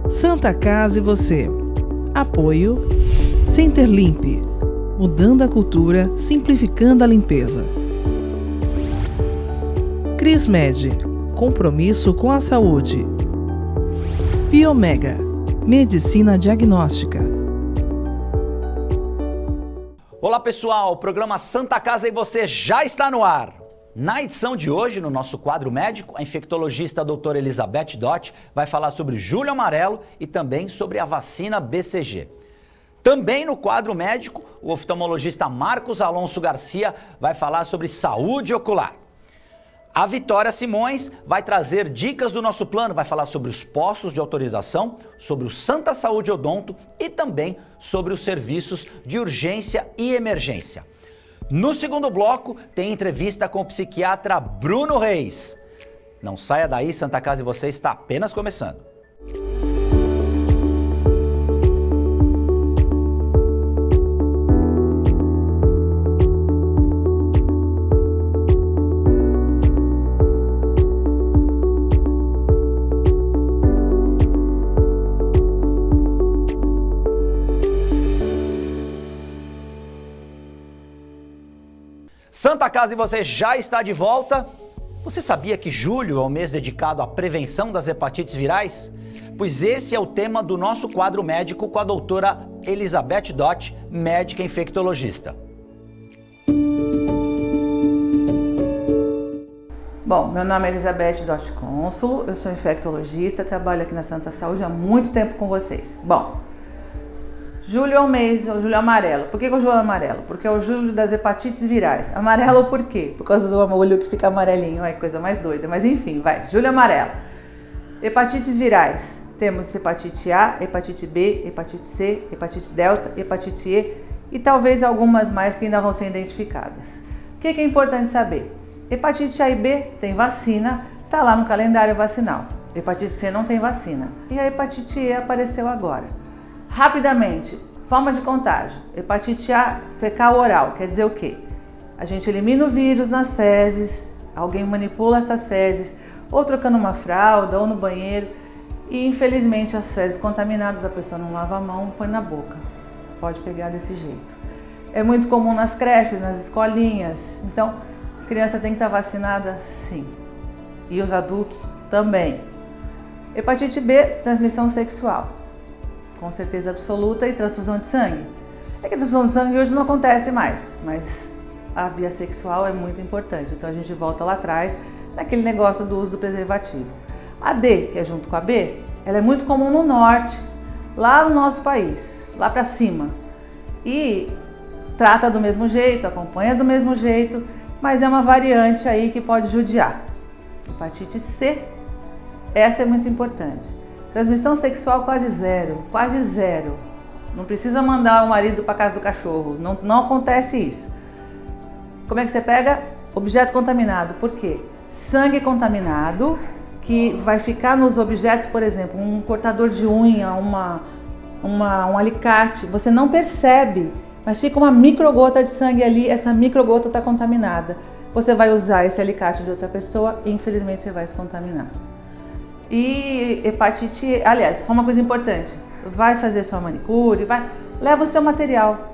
Santa Casa e você. Apoio Centerlimp. Mudando a cultura, simplificando a limpeza. Crismed. Compromisso com a saúde. Biomega. Medicina diagnóstica. Olá pessoal, o programa Santa Casa e você já está no ar. Na edição de hoje, no nosso quadro médico, a infectologista a doutora Elizabeth Dott vai falar sobre Julho Amarelo e também sobre a vacina BCG. Também no quadro médico, o oftalmologista Marcos Alonso Garcia vai falar sobre saúde ocular. A Vitória Simões vai trazer dicas do nosso plano, vai falar sobre os postos de autorização, sobre o Santa Saúde Odonto e também sobre os serviços de urgência e emergência. No segundo bloco, tem entrevista com o psiquiatra Bruno Reis. Não saia daí, Santa Casa e você está apenas começando. Santa Casa e você já está de volta? Você sabia que julho é o mês dedicado à prevenção das hepatites virais? Pois esse é o tema do nosso quadro médico com a doutora Elizabeth Dott, médica infectologista. Bom, meu nome é Elizabeth Dott Cônsulo, eu sou infectologista, trabalho aqui na Santa Saúde há muito tempo com vocês. Bom, julho é o mês, o julho amarelo. Por que o julho é amarelo? Porque é o julho das hepatites virais. Amarelo por quê? Por causa do olho que fica amarelinho, ai, coisa mais doida. Mas enfim, vai, julho amarelo. Hepatites virais. Temos hepatite A, hepatite B, hepatite C, hepatite delta, hepatite E e talvez algumas mais que ainda vão ser identificadas. O que é importante saber? Hepatite A e B tem vacina, está lá no calendário vacinal. Hepatite C não tem vacina. E a hepatite E apareceu agora. Rapidamente, forma de contágio. Hepatite A fecal oral, quer dizer o quê? A gente elimina o vírus nas fezes, alguém manipula essas fezes, ou trocando uma fralda, ou no banheiro, e infelizmente as fezes contaminadas, a pessoa não lava a mão, põe na boca. Pode pegar desse jeito. É muito comum nas creches, nas escolinhas, então a criança tem que estar vacinada, sim. E os adultos também. Hepatite B, transmissão sexual. Com certeza absoluta, e transfusão de sangue. É que a transfusão de sangue hoje não acontece mais, mas a via sexual é muito importante. Então a gente volta lá atrás, naquele negócio do uso do preservativo. A D, que é junto com a B, ela é muito comum no norte, lá no nosso país, lá para cima. E trata do mesmo jeito, acompanha do mesmo jeito, mas é uma variante aí que pode judiar. Hepatite C, essa é muito importante. Transmissão sexual quase zero. Não precisa mandar o marido para casa do cachorro, não acontece isso. Como é que você pega? Objeto contaminado, por quê? Sangue contaminado, que vai ficar nos objetos, por exemplo, um cortador de unha, um alicate, você não percebe, mas fica uma microgota de sangue ali, essa microgota está contaminada. Você vai usar esse alicate de outra pessoa e infelizmente você vai se contaminar. E hepatite, aliás, só uma coisa importante, vai fazer sua manicure, leva o seu material.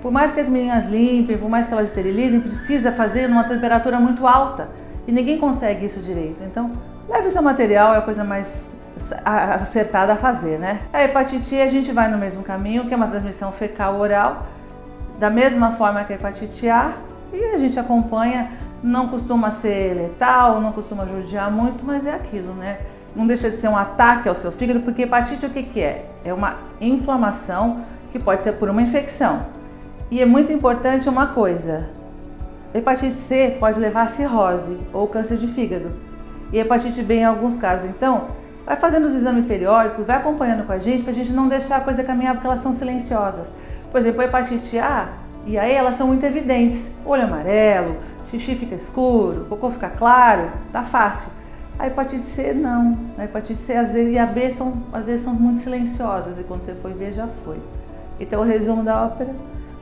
Por mais que as meninas limpem, por mais que elas esterilizem, precisa fazer numa temperatura muito alta e ninguém consegue isso direito. Então, leve o seu material, é a coisa mais acertada a fazer, né? A hepatite E a gente vai no mesmo caminho, que é uma transmissão fecal oral, da mesma forma que a hepatite A, e a gente acompanha, não costuma ser letal, não costuma judiar muito, mas é aquilo, né? Não deixa de ser um ataque ao seu fígado, porque hepatite o que é? É uma inflamação que pode ser por uma infecção. E é muito importante uma coisa, hepatite C pode levar a cirrose ou câncer de fígado. E hepatite B em alguns casos. Então, vai fazendo os exames periódicos, vai acompanhando com a gente, pra gente não deixar a coisa caminhar, porque elas são silenciosas. Por exemplo, a hepatite A e a E, elas são muito evidentes. Olho amarelo, xixi fica escuro, cocô fica claro, tá fácil. A hepatite C não. A hepatite C às vezes, e a B às vezes são muito silenciosas e quando você foi ver já foi. Então o resumo da ópera,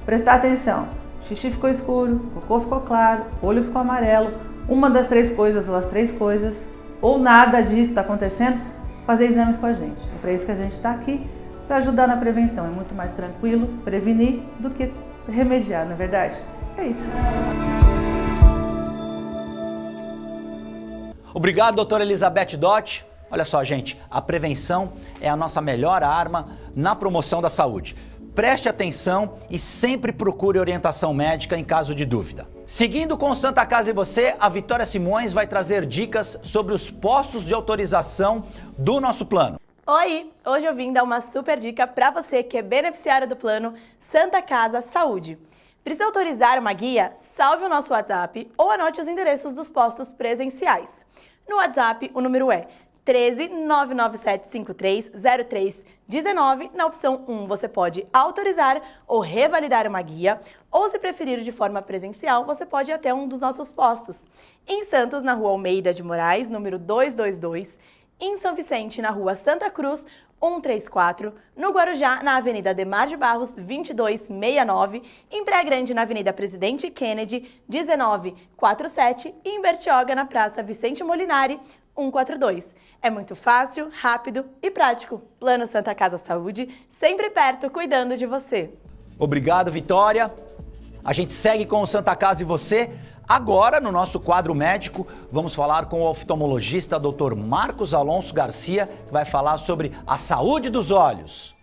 prestar atenção. Xixi ficou escuro, cocô ficou claro, olho ficou amarelo. Uma das três coisas ou as três coisas, ou nada disso está acontecendo, fazer exames com a gente. É para isso que a gente está aqui, para ajudar na prevenção. É muito mais tranquilo prevenir do que remediar, não é verdade? É isso. Obrigado, doutora Elizabeth Dott. Olha só, gente, a prevenção é a nossa melhor arma na promoção da saúde. Preste atenção e sempre procure orientação médica em caso de dúvida. Seguindo com Santa Casa e Você, a Vitória Simões vai trazer dicas sobre os postos de autorização do nosso plano. Oi! Hoje eu vim dar uma super dica para você que é beneficiário do plano Santa Casa Saúde. Precisa autorizar uma guia? Salve o nosso WhatsApp ou anote os endereços dos postos presenciais. No WhatsApp, o número é 13 99753 0319. Na opção 1, você pode autorizar ou revalidar uma guia, ou se preferir de forma presencial, você pode ir até um dos nossos postos. Em Santos, na Rua Almeida de Moraes, número 222, em São Vicente, na Rua Santa Cruz, 134, no Guarujá, na Avenida Ademar de Barros, 2269, em Praia Grande, na Avenida Presidente Kennedy, 1947, e em Bertioga, na Praça Vicente Molinari, 142. É muito fácil, rápido e prático. Plano Santa Casa Saúde, sempre perto, cuidando de você. Obrigado, Vitória. A gente segue com o Santa Casa e Você. Agora, no nosso quadro médico, vamos falar com o oftalmologista Dr. Marcos Alonso Garcia, que vai falar sobre a saúde dos olhos.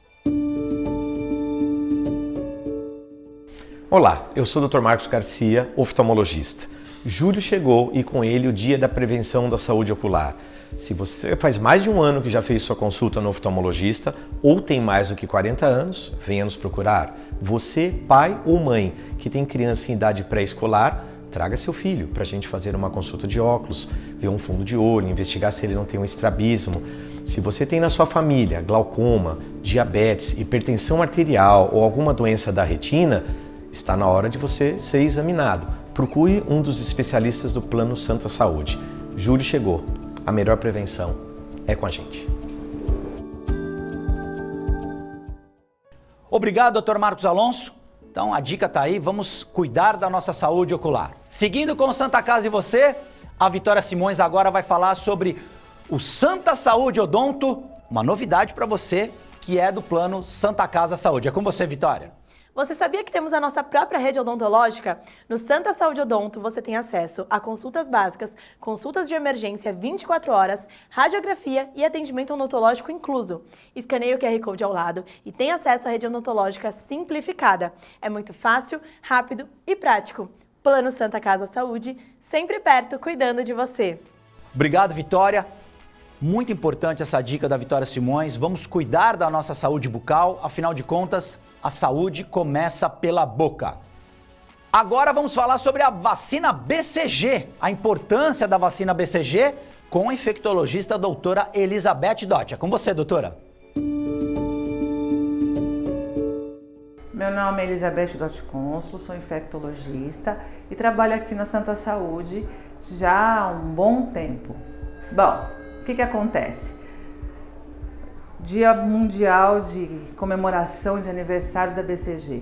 Olá, eu sou o Dr. Marcos Garcia, oftalmologista. Julho chegou e com ele o Dia da Prevenção da Saúde Ocular. Se você faz mais de um ano que já fez sua consulta no oftalmologista ou tem mais do que 40 anos, venha nos procurar. Você, pai ou mãe, que tem criança em idade pré-escolar, traga seu filho para a gente fazer uma consulta de óculos, ver um fundo de olho, investigar se ele não tem um estrabismo. Se você tem na sua família glaucoma, diabetes, hipertensão arterial ou alguma doença da retina, está na hora de você ser examinado. Procure um dos especialistas do Plano Santa Saúde. Julho chegou. A melhor prevenção é com a gente. Obrigado, Dr. Marcos Alonso. Então a dica tá aí, vamos cuidar da nossa saúde ocular. Seguindo com Santa Casa e Você, a Vitória Simões agora vai falar sobre o Santa Saúde Odonto, uma novidade para você que é do plano Santa Casa Saúde. É com você, Vitória. Você sabia que temos a nossa própria rede odontológica? No Santa Saúde Odonto você tem acesso a consultas básicas, consultas de emergência 24 horas, radiografia e atendimento odontológico incluso. Escaneie o QR Code ao lado e tem acesso à rede odontológica simplificada. É muito fácil, rápido e prático. Plano Santa Casa Saúde, sempre perto, cuidando de você. Obrigado, Vitória. Muito importante essa dica da Vitória Simões. Vamos cuidar da nossa saúde bucal, afinal de contas, a saúde começa pela boca. Agora vamos falar sobre a vacina BCG, a importância da vacina BCG com a infectologista doutora Elizabeth Dott. É com você, doutora. Meu nome é Elizabeth Dott Cônsulo, sou infectologista e trabalho aqui na Santa Saúde já há um bom tempo. Bom, o que acontece? Dia Mundial de Comemoração de Aniversário da BCG.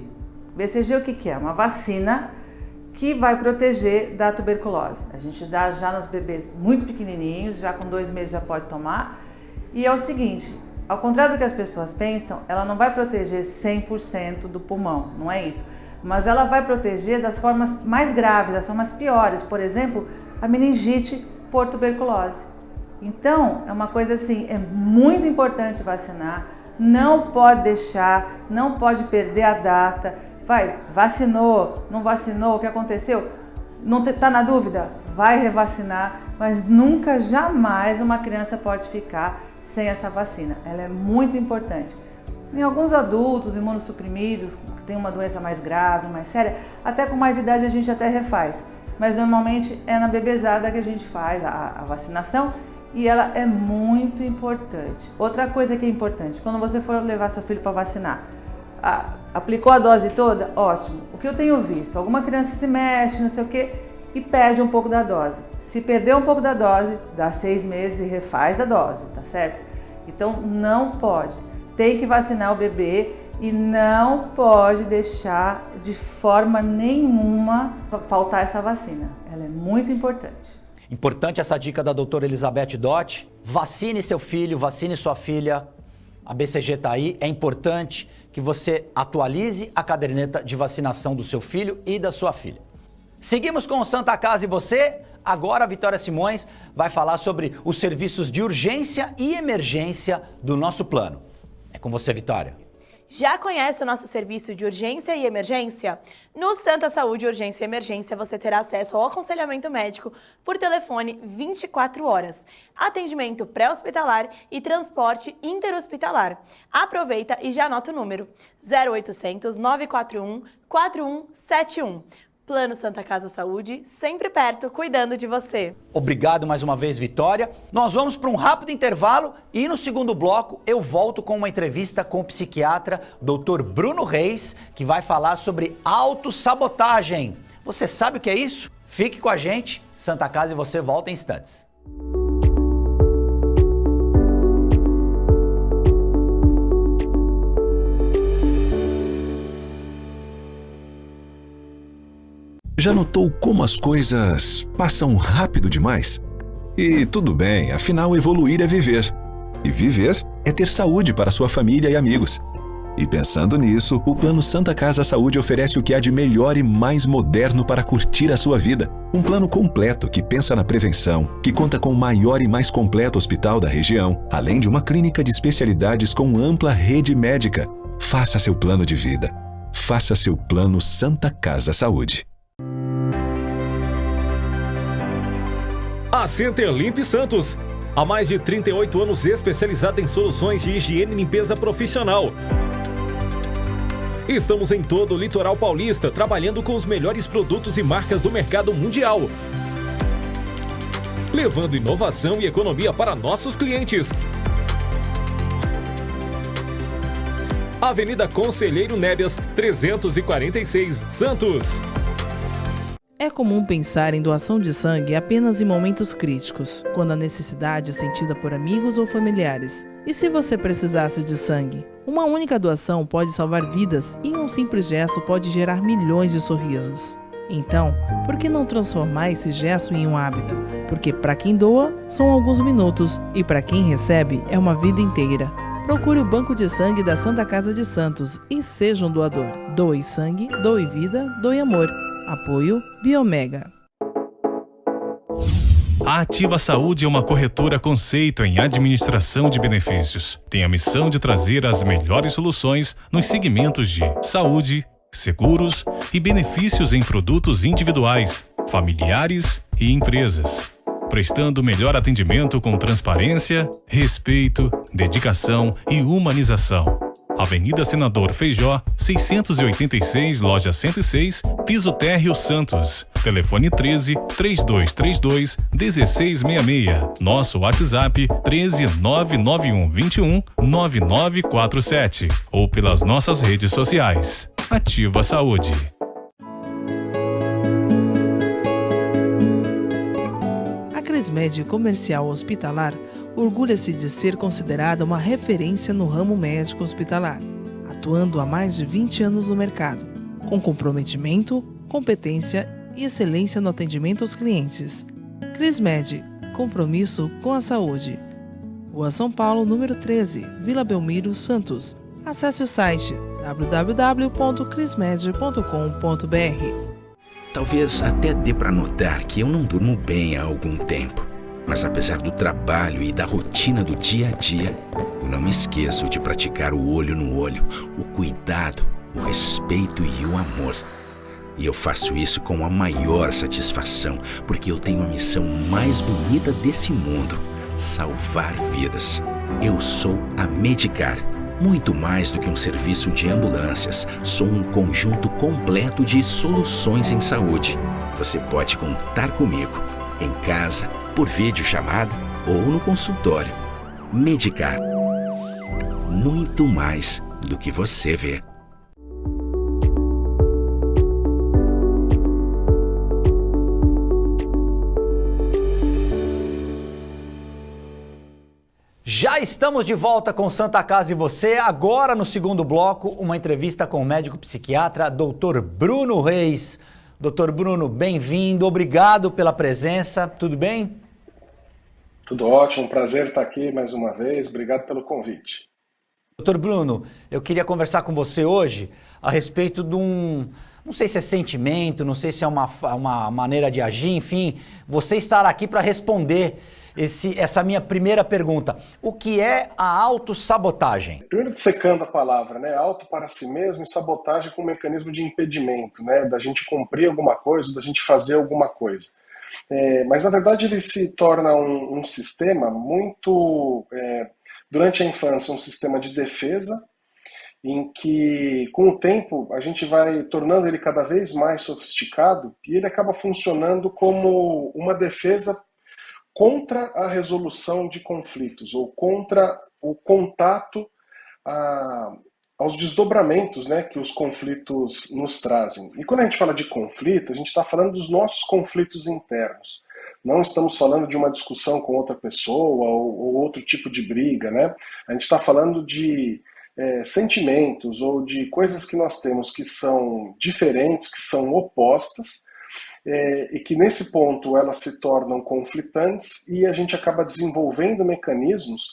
BCG o que é? Uma vacina que vai proteger da tuberculose. A gente dá já nos bebês muito pequenininhos, já com 2 meses já pode tomar. E é o seguinte, ao contrário do que as pessoas pensam, ela não vai proteger 100% do pulmão, não é isso. Mas ela vai proteger das formas mais graves, das formas piores. Por exemplo, a meningite por tuberculose. Então, é uma coisa assim, é muito importante vacinar, não pode deixar, não pode perder a data. Vai, vacinou, não vacinou, o que aconteceu? Não tá na dúvida? Vai revacinar, mas nunca, jamais uma criança pode ficar sem essa vacina. Ela é muito importante. Em alguns adultos imunossuprimidos, que tem uma doença mais grave, mais séria, até com mais idade a gente até refaz. Mas normalmente é na bebezada que a gente faz a vacinação. E ela é muito importante. Outra coisa que é importante, quando você for levar seu filho para vacinar, aplicou a dose toda? Ótimo. O que eu tenho visto? Alguma criança se mexe, não sei o quê, e perde um pouco da dose. Se perder um pouco da dose, dá 6 meses e refaz a dose, tá certo? Então não pode. Tem que vacinar o bebê e não pode deixar de forma nenhuma faltar essa vacina. Ela é muito importante. Importante essa dica da doutora Elizabeth Dott. Vacine seu filho, vacine sua filha. A BCG está aí. É importante que você atualize a caderneta de vacinação do seu filho e da sua filha. Seguimos com o Santa Casa e você. Agora a Vitória Simões vai falar sobre os serviços de urgência e emergência do nosso plano. É com você, Vitória. Já conhece o nosso serviço de urgência e emergência? No Santa Saúde Urgência e Emergência você terá acesso ao aconselhamento médico por telefone 24 horas, atendimento pré-hospitalar e transporte interhospitalar. Aproveita e já anota o número 0800 941 4171. Plano Santa Casa Saúde, sempre perto, cuidando de você. Obrigado mais uma vez, Vitória. Nós vamos para um rápido intervalo e no segundo bloco eu volto com uma entrevista com o psiquiatra Dr. Bruno Reis, que vai falar sobre autossabotagem. Você sabe o que é isso? Fique com a gente, Santa Casa e você volta em instantes. Já notou como as coisas passam rápido demais? E tudo bem, afinal evoluir é viver. E viver é ter saúde para sua família e amigos. E pensando nisso, o Plano Santa Casa Saúde oferece o que há de melhor e mais moderno para curtir a sua vida. Um plano completo que pensa na prevenção, que conta com o maior e mais completo hospital da região, além de uma clínica de especialidades com ampla rede médica. Faça seu plano de vida. Faça seu Plano Santa Casa Saúde. A Centerlimp Santos. Há mais de 38 anos especializada em soluções de higiene e limpeza profissional. Estamos em todo o litoral paulista, trabalhando com os melhores produtos e marcas do mercado mundial, levando inovação e economia para nossos clientes. Avenida Conselheiro Nébias, 346, Santos. É comum pensar em doação de sangue apenas em momentos críticos, quando a necessidade é sentida por amigos ou familiares. E se você precisasse de sangue? Uma única doação pode salvar vidas e um simples gesto pode gerar milhões de sorrisos. Então, por que não transformar esse gesto em um hábito? Porque para quem doa, são alguns minutos e para quem recebe, é uma vida inteira. Procure o Banco de Sangue da Santa Casa de Santos e seja um doador. Doe sangue, doe vida, doe amor. Apoio Biomega. A Ativa Saúde é uma corretora conceito em administração de benefícios. Tem a missão de trazer as melhores soluções nos segmentos de saúde, seguros e benefícios em produtos individuais, familiares e empresas, prestando o melhor atendimento com transparência, respeito, dedicação e humanização. Avenida Senador Feijó, 686, loja 106, piso térreo Santos. Telefone 13-3232-1666. Nosso WhatsApp 13-99121-9947. Ou pelas nossas redes sociais. Ativa Saúde. A Crismed Comercial Hospitalar orgulha-se de ser considerada uma referência no ramo médico hospitalar, atuando há mais de 20 anos no mercado, com comprometimento, competência e excelência no atendimento aos clientes. Crismed, compromisso com a saúde. Rua São Paulo, número 13, Vila Belmiro, Santos. Acesse o site www.crismed.com.br. Talvez até dê para notar que eu não durmo bem há algum tempo. Mas apesar do trabalho e da rotina do dia a dia, eu não me esqueço de praticar o olho no olho, o cuidado, o respeito e o amor. E eu faço isso com a maior satisfação, porque eu tenho a missão mais bonita desse mundo: salvar vidas. Eu sou a Medicar. Muito mais do que um serviço de ambulâncias, sou um conjunto completo de soluções em saúde. Você pode contar comigo, em casa, por videochamada ou no consultório. Medicar. Muito mais do que você vê. Já estamos de volta com Santa Casa e você. Agora, no segundo bloco, uma entrevista com o médico psiquiatra Dr. Bruno Reis. Doutor Bruno, bem-vindo, obrigado pela presença, tudo bem? Tudo ótimo, prazer estar aqui mais uma vez, obrigado pelo convite. Doutor Bruno, eu queria conversar com você hoje a respeito de não sei se é sentimento, não sei se é uma maneira de agir, enfim, você estará aqui para responder essa minha primeira pergunta. O que é a autossabotagem? Primeiro dissecando a palavra, né? Auto para si mesmo e sabotagem como mecanismo de impedimento, né? Da gente cumprir alguma coisa, da gente fazer alguma coisa. Mas na verdade ele se torna um sistema muito, durante a infância, um sistema de defesa, em que com o tempo a gente vai tornando ele cada vez mais sofisticado e ele acaba funcionando como uma defesa contra a resolução de conflitos ou contra o contato aos desdobramentos, né, que os conflitos nos trazem. E quando a gente fala de conflito, a gente está falando dos nossos conflitos internos. Não estamos falando de uma discussão com outra pessoa ou outro tipo de briga, né? A gente está falando de sentimentos ou de coisas que nós temos que são diferentes, que são opostas, e que nesse ponto elas se tornam conflitantes e a gente acaba desenvolvendo mecanismos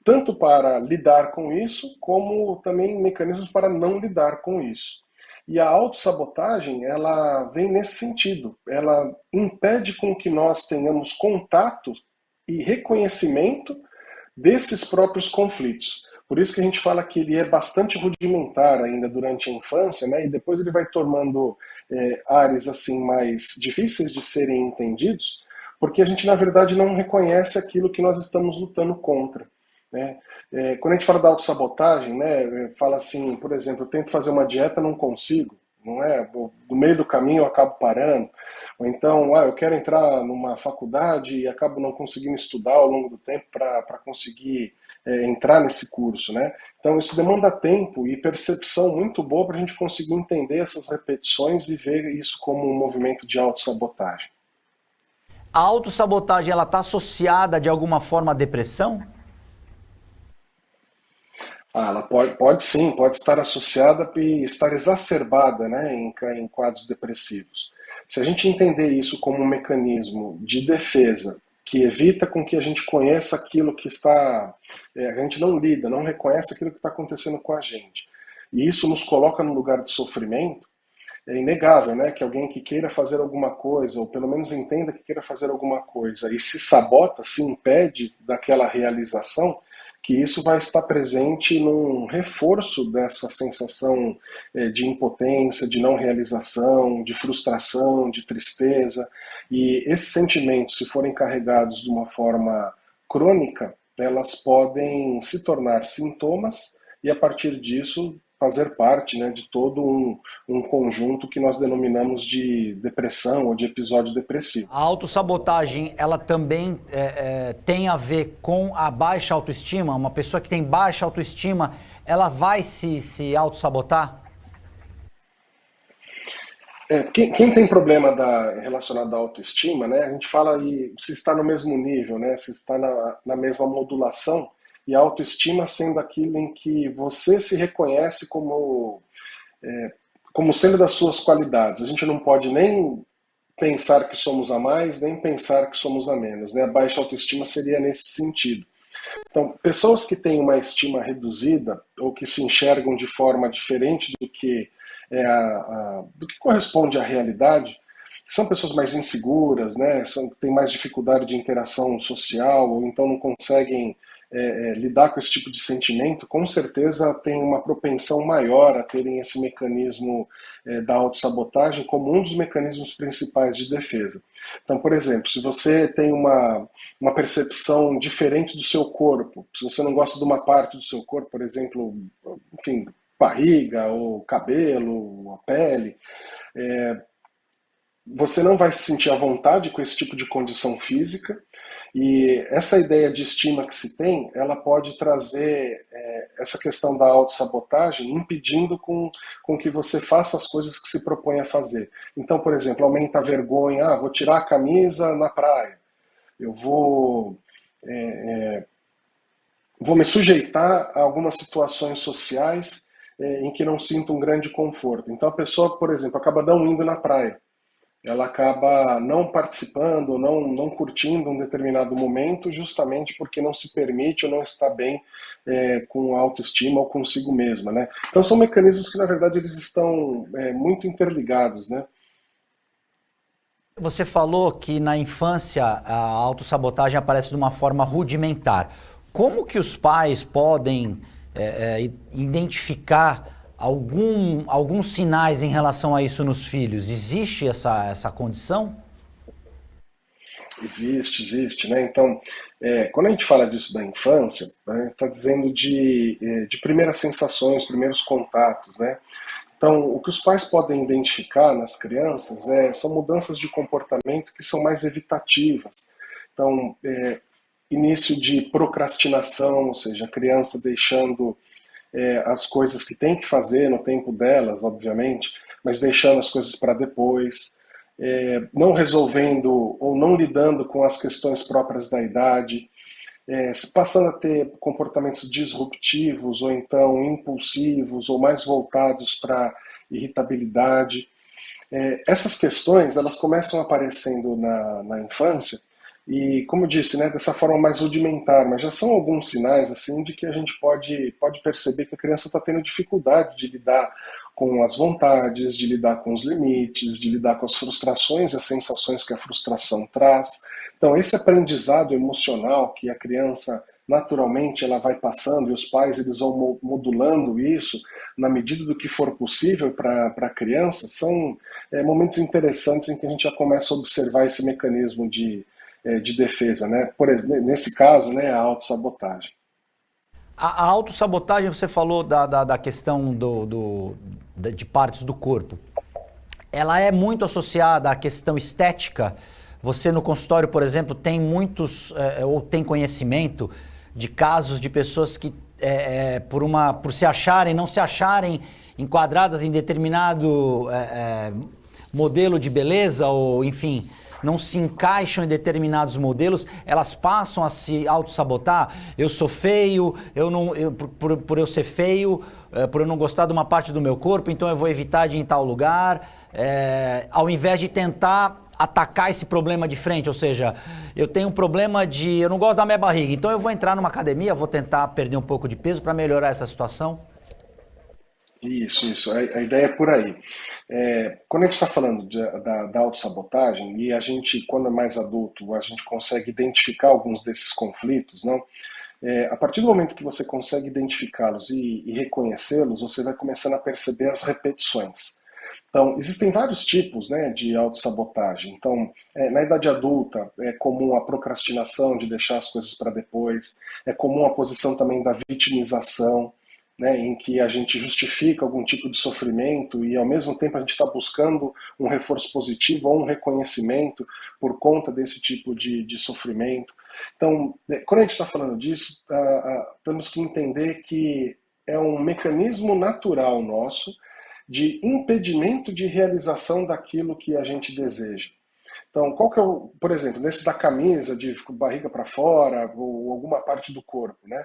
tanto para lidar com isso, como também mecanismos para não lidar com isso. E a autossabotagem, ela vem nesse sentido, ela impede com que nós tenhamos contato e reconhecimento desses próprios conflitos. Por isso que a gente fala que ele é bastante rudimentar ainda durante a infância, né? E depois ele vai tomando áreas assim mais difíceis de serem entendidos, porque a gente na verdade não reconhece aquilo que nós estamos lutando contra, né? Quando a gente fala da autossabotagem, né? Fala assim, por exemplo, eu tento fazer uma dieta, não consigo, não é? No meio do caminho eu acabo parando, ou então, eu quero entrar numa faculdade e acabo não conseguindo estudar ao longo do tempo para conseguir entrar nesse curso, né? Então isso demanda tempo e percepção muito boa para a gente conseguir entender essas repetições e ver isso como um movimento de autossabotagem. A autossabotagem, ela está associada de alguma forma à depressão? Ela pode sim, pode estar associada e estar exacerbada, né, em quadros depressivos. Se a gente entender isso como um mecanismo de defesa que evita com que a gente conheça aquilo que está... a gente não lida, não reconhece aquilo que está acontecendo com a gente. E isso nos coloca num lugar de sofrimento. É inegável, né, que alguém que queira fazer alguma coisa, ou pelo menos entenda que queira fazer alguma coisa, e se sabota, se impede daquela realização, que isso vai estar presente num reforço dessa sensação de impotência, de não realização, de frustração, de tristeza. E esses sentimentos, se forem carregados de uma forma crônica, elas podem se tornar sintomas e, a partir disso, fazer parte, né, de todo um conjunto que nós denominamos de depressão ou de episódio depressivo. A autossabotagem, ela também tem a ver com a baixa autoestima? Uma pessoa que tem baixa autoestima, ela vai se autossabotar? Quem tem problema relacionado à autoestima, né, a gente fala se está no mesmo nível, né, se está na mesma modulação, e a autoestima sendo aquilo em que você se reconhece como sendo das suas qualidades. A gente não pode nem pensar que somos a mais, nem pensar que somos a menos, né? A baixa autoestima seria nesse sentido. Então, pessoas que têm uma estima reduzida ou que se enxergam de forma diferente do que corresponde à realidade, são pessoas mais inseguras, né? Têm mais dificuldade de interação social ou então não conseguem lidar com esse tipo de sentimento, com certeza tem uma propensão maior a terem esse mecanismo da autossabotagem como um dos mecanismos principais de defesa. Então, por exemplo, se você tem uma percepção diferente do seu corpo, se você não gosta de uma parte do seu corpo, por exemplo, enfim, barriga, ou cabelo, ou a pele, você não vai se sentir à vontade com esse tipo de condição física. E essa ideia de estima que se tem, ela pode trazer essa questão da autossabotagem, impedindo com que você faça as coisas que se propõe a fazer. Então, por exemplo, aumenta a vergonha, vou tirar a camisa na praia, eu vou me sujeitar a algumas situações sociais em que não sinta um grande conforto. Então a pessoa, por exemplo, acaba não indo na praia. Ela acaba não participando, não curtindo um determinado momento, justamente porque não se permite ou não está bem com a autoestima ou consigo mesma, né? Então são mecanismos que, na verdade, eles estão muito interligados, né? Você falou que na infância a autossabotagem aparece de uma forma rudimentar. Como que os pais podem identificar alguns sinais em relação a isso nos filhos? Existe essa condição? Existe, né? Então, quando a gente fala disso da infância, né, está dizendo de primeiras sensações, primeiros contatos, né? Então, o que os pais podem identificar nas crianças são mudanças de comportamento que são mais evitativas. Então, início de procrastinação, ou seja, a criança deixando as coisas que tem que fazer no tempo delas, obviamente, mas deixando as coisas para depois, não resolvendo ou não lidando com as questões próprias da idade, passando a ter comportamentos disruptivos ou então impulsivos ou mais voltados para irritabilidade. Essas questões elas começam aparecendo na infância e, como eu disse, né, dessa forma mais rudimentar, mas já são alguns sinais assim de que a gente pode perceber que a criança está tendo dificuldade de lidar com as vontades, de lidar com os limites, de lidar com as frustrações e as sensações que a frustração traz. Então, esse aprendizado emocional que a criança naturalmente ela vai passando e os pais eles vão modulando isso na medida do que for possível para a criança, são momentos interessantes em que a gente já começa a observar esse mecanismo de defesa, né? Por exemplo, nesse caso, né, a autossabotagem. A autossabotagem, você falou da questão de partes do corpo. Ela é muito associada à questão estética. Você no consultório, por exemplo, tem muitos, ou tem conhecimento de casos de pessoas que, por se acharem, não se acharem enquadradas em determinado modelo de beleza, ou enfim, não se encaixam em determinados modelos, elas passam a se autossabotar. Eu sou feio, por eu ser feio, por eu não gostar de uma parte do meu corpo, então eu vou evitar de ir em tal lugar, ao invés de tentar atacar esse problema de frente. Ou seja, eu tenho um problema eu não gosto da minha barriga, então eu vou entrar numa academia, vou tentar perder um pouco de peso para melhorar essa situação. Isso, a ideia é por aí. Quando a gente está falando da autossabotagem, e a gente, quando é mais adulto, a gente consegue identificar alguns desses conflitos, não? A partir do momento que você consegue identificá-los e reconhecê-los, você vai começando a perceber as repetições. Então, existem vários tipos, né, de autossabotagem. Então, na idade adulta, é comum a procrastinação, de deixar as coisas para depois, é comum a posição também da vitimização, né, em que a gente justifica algum tipo de sofrimento e, ao mesmo tempo, a gente está buscando um reforço positivo ou um reconhecimento por conta desse tipo de sofrimento. Então, quando a gente está falando disso, temos que entender que é um mecanismo natural nosso de impedimento de realização daquilo que a gente deseja. Então, qual que é por exemplo, nesse da camisa, de barriga para fora, ou alguma parte do corpo, né?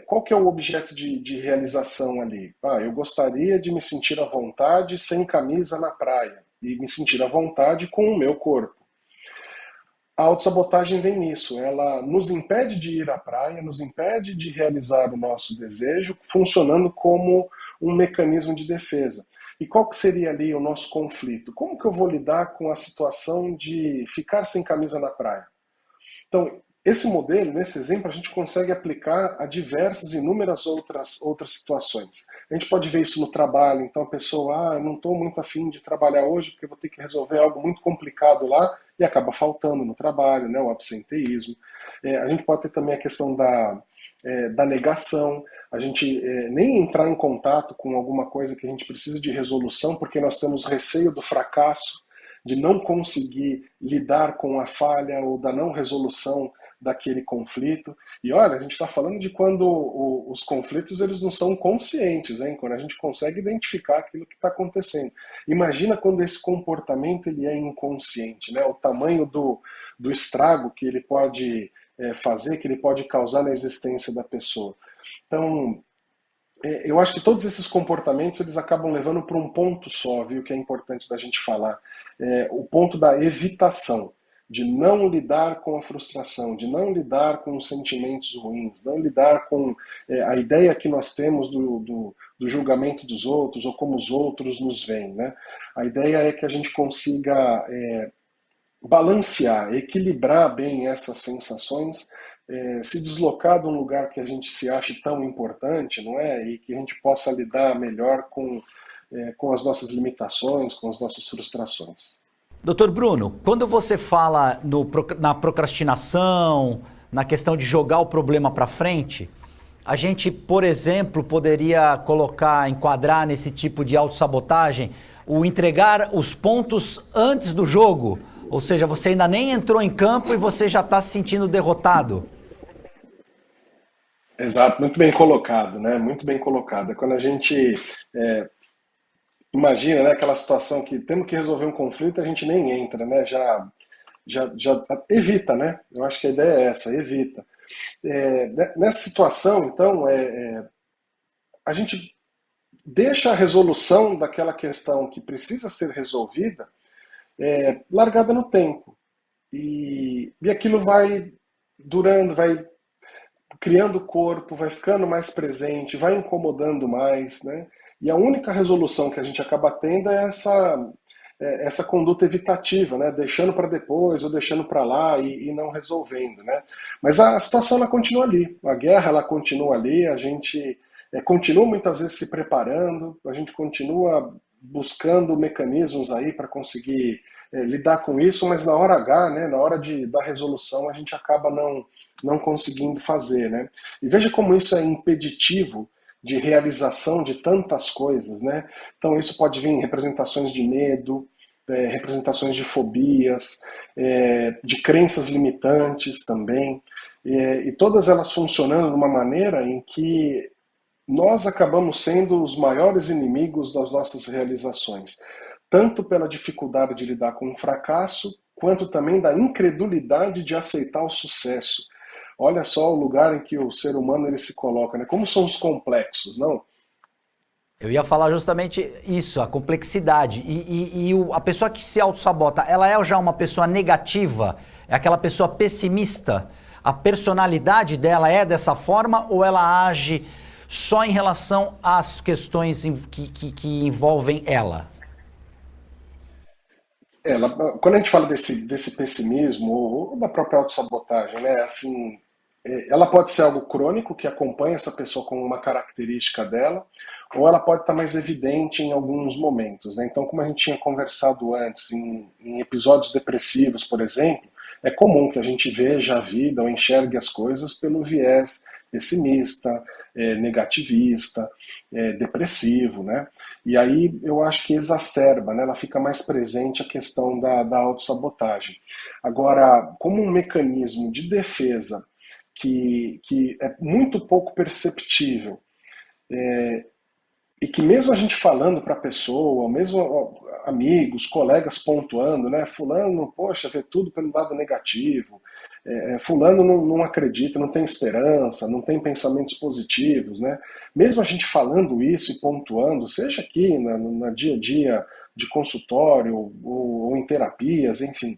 Qual que é o objeto de realização ali? Eu gostaria de me sentir à vontade sem camisa na praia e me sentir à vontade com o meu corpo. A autossabotagem vem nisso, ela nos impede de ir à praia, nos impede de realizar o nosso desejo, funcionando como um mecanismo de defesa. E qual que seria ali o nosso conflito? Como que eu vou lidar com a situação de ficar sem camisa na praia? Então, esse modelo, nesse exemplo, a gente consegue aplicar a diversas, inúmeras outras situações. A gente pode ver isso no trabalho, então a pessoa, não estou muito afim de trabalhar hoje porque vou ter que resolver algo muito complicado lá e acaba faltando no trabalho, né, o absenteísmo. A gente pode ter também a questão da negação, a gente nem entrar em contato com alguma coisa que a gente precisa de resolução porque nós temos receio do fracasso, de não conseguir lidar com a falha ou da não resolução daquele conflito. E olha, a gente está falando de quando os conflitos eles não são conscientes, hein? Quando a gente consegue identificar aquilo que está acontecendo. Imagina quando esse comportamento ele é inconsciente, né? O tamanho do estrago que ele pode fazer, que ele pode causar na existência da pessoa. Então, eu acho que todos esses comportamentos eles acabam levando para um ponto só, viu, que é importante da gente falar. O ponto da evitação, de não lidar com a frustração, de não lidar com os sentimentos ruins, não lidar com a ideia que nós temos do julgamento dos outros ou como os outros nos veem, né? A ideia é que a gente consiga balancear, equilibrar bem essas sensações, se deslocar de um lugar que a gente se ache tão importante, não é? E que a gente possa lidar melhor com as nossas limitações, com as nossas frustrações. Doutor Bruno, quando você fala na procrastinação, na questão de jogar o problema para frente, a gente, por exemplo, poderia enquadrar nesse tipo de autossabotagem o entregar os pontos antes do jogo, ou seja, você ainda nem entrou em campo e você já está se sentindo derrotado. Exato, muito bem colocado, né? Muito bem colocado. É quando a gente imagina, né, aquela situação que temos que resolver um conflito, a gente nem entra, né? Já evita, né? Eu acho que a ideia é essa, evita. Nessa situação, então, a gente deixa a resolução daquela questão que precisa ser resolvida largada no tempo. E aquilo vai durando, vai criando corpo, vai ficando mais presente, vai incomodando mais, né? E a única resolução que a gente acaba tendo é essa conduta evitativa, né? Deixando para depois ou deixando para lá e não resolvendo, né? Mas a situação ela continua ali, a guerra ela continua ali, a gente continua muitas vezes se preparando, a gente continua buscando mecanismos aí para conseguir lidar com isso, mas na hora H, né? Na hora da resolução a gente acaba não conseguindo fazer, né? E veja como isso é impeditivo de realização de tantas coisas, né? Então isso pode vir em representações de medo, representações de fobias, de crenças limitantes também, e todas elas funcionando de uma maneira em que nós acabamos sendo os maiores inimigos das nossas realizações, tanto pela dificuldade de lidar com o fracasso, quanto também da incredulidade de aceitar o sucesso. Olha só o lugar em que o ser humano ele se coloca, né? Como são os complexos, não? Eu ia falar justamente isso, a complexidade. A pessoa que se autossabota, ela é já uma pessoa negativa? É aquela pessoa pessimista? A personalidade dela é dessa forma ou ela age só em relação às questões que envolvem ela? Quando a gente fala desse pessimismo ou da própria autossabotagem, né? Assim, ela pode ser algo crônico que acompanha essa pessoa como uma característica dela, ou ela pode estar mais evidente em alguns momentos, né? Então, como a gente tinha conversado antes, em episódios depressivos, por exemplo, é comum que a gente veja a vida ou enxergue as coisas pelo viés pessimista, negativista, depressivo, né? E aí eu acho que exacerba, né? Ela fica mais presente a questão da autossabotagem. Agora, como um mecanismo de defesa que é muito pouco perceptível, e que mesmo a gente falando para a pessoa, mesmo amigos, colegas pontuando, né? Fulano, poxa, vê tudo pelo lado negativo, fulano não acredita, não tem esperança, não tem pensamentos positivos, né? Mesmo a gente falando isso e pontuando, seja aqui na dia a dia de consultório ou em terapias, enfim,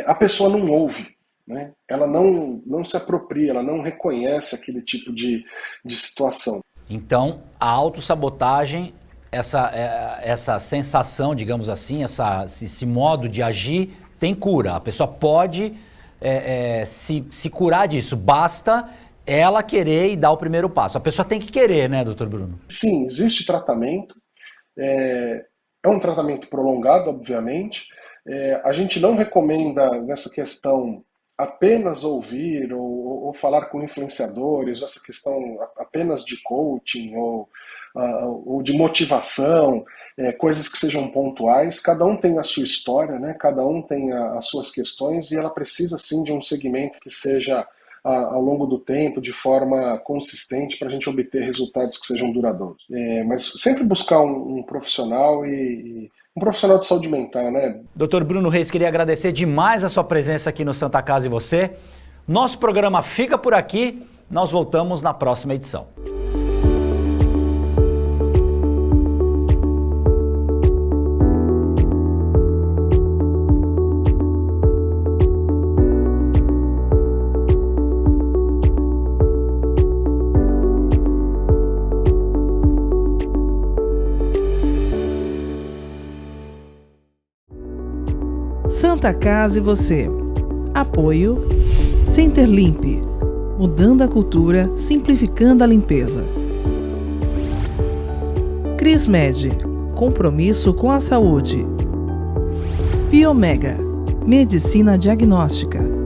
a pessoa não ouve, né? Ela não se apropria, ela não reconhece aquele tipo de situação. Então, a autossabotagem, essa sensação, digamos assim, esse modo de agir, tem cura. A pessoa pode se curar disso. Basta ela querer e dar o primeiro passo. A pessoa tem que querer, né, doutor Bruno? Sim, existe tratamento. É um tratamento prolongado, obviamente. A gente não recomenda, nessa questão, apenas ouvir ou falar com influenciadores, essa questão apenas de coaching ou de motivação, coisas que sejam pontuais. Cada um tem a sua história, né? Cada um tem as suas questões e ela precisa sim de um segmento que seja ao longo do tempo, de forma consistente, para a gente obter resultados que sejam duradouros. Mas sempre buscar um profissional um profissional de saúde mental, né? Doutor Bruno Reis, queria agradecer demais a sua presença aqui no Santa Casa e Você. Nosso programa fica por aqui, nós voltamos na próxima edição. Santa Casa e você. Apoio Center Limp, mudando a cultura, simplificando a limpeza. Crismed, compromisso com a saúde. Biomega, medicina diagnóstica.